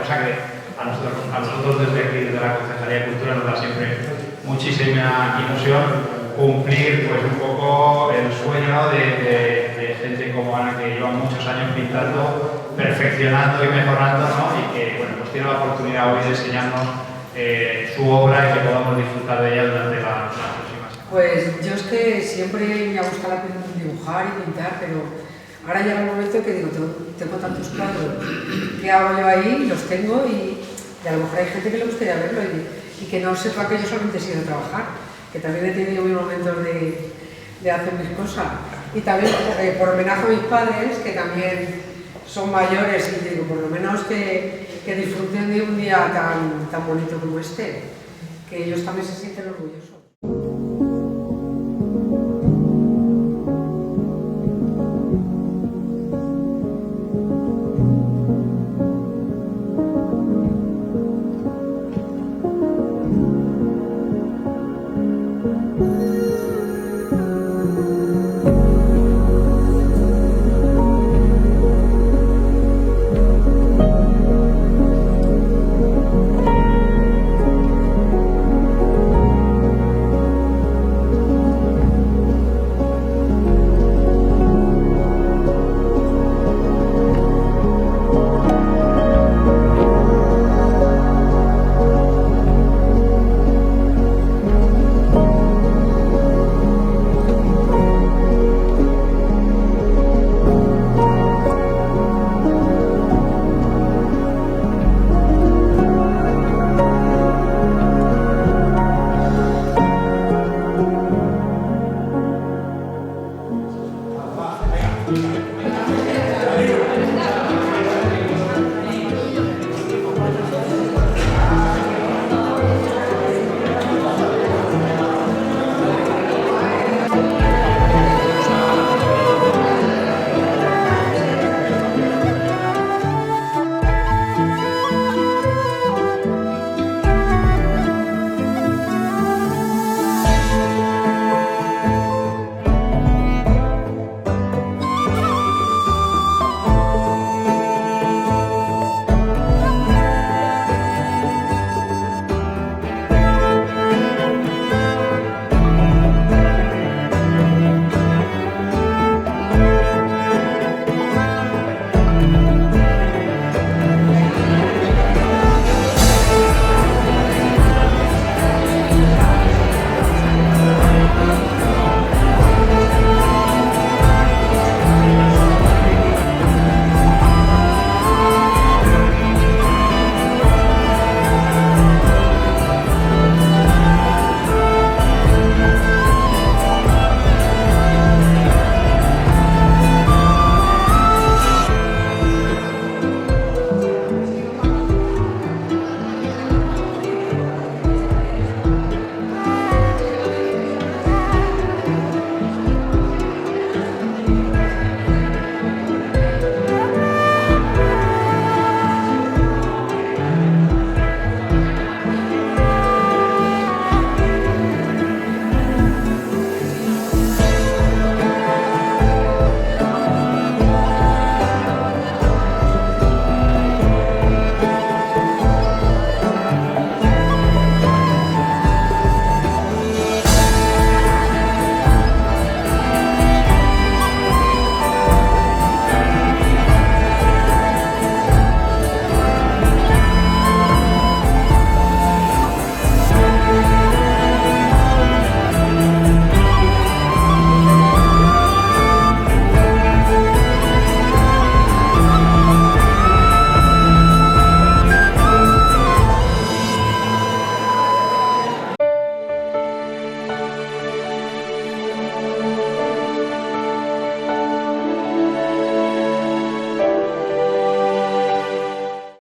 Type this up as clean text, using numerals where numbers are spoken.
cosa que a nosotros desde aquí, desde la Concejalía de Cultura, nos da siempre muchísima ilusión cumplir pues un poco el sueño, ¿no?, de gente como Ana, que lleva muchos años pintando, perfeccionando y mejorando, ¿no?, y que bueno, pues tiene la oportunidad hoy de enseñarnos su obra y que podamos disfrutar de ella durante las próximas semanas. Pues yo es que siempre me ha gustado dibujar y pintar, pero ahora llega el momento que digo, tengo tantos cuadros, ¿qué hago yo ahí? Los tengo y a lo mejor hay gente que le gustaría verlo y que no sepa que yo solamente he sido a trabajar, que también he tenido mis momentos de hacer mis cosas. Y también por homenaje a mis padres, que también son mayores, y digo, por lo menos que disfruten de un día tan bonito como este, que ellos también se sienten orgullosos.